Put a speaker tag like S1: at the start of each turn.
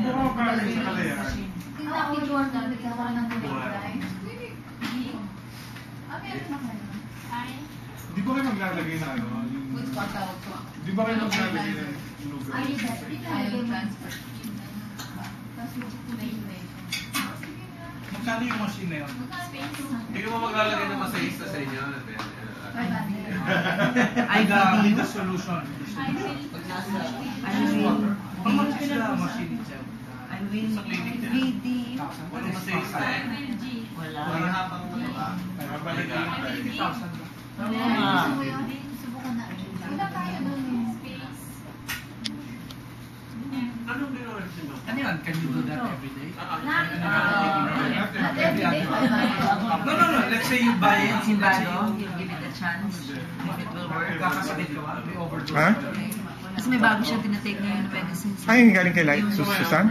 S1: Oo, parang sa kalayan.
S2: Tingnan ko Jordan, nagkakaroon ng kulay.
S1: Di ba kayo maglalagay na ano? Di ba kayo maglalagay ng lugar?
S2: Ayaw transfer.
S3: Magkano yung machine na yun?
S4: Hindi ko ba maglalagay ng masahista sa inyo?
S3: Ay, the solution. How much is the machine itself?
S4: Sa clinic niya. Walang masahista eh.
S5: Wala.
S1: Balik na yung price.
S2: Subukan na. Wala tayo doon.
S4: Anong binoresin mo?
S3: Ano yan? Can you do that every day?
S2: Not every day.
S3: No. Let's say you buy it.
S5: Simbado, you give it a chance. If it will work.
S3: Kakasabit ka ba? May overdose.
S6: Ha?
S5: Kasi may bago siyang tinatake ngayon na medicine.
S6: Ay, galing kay Susan?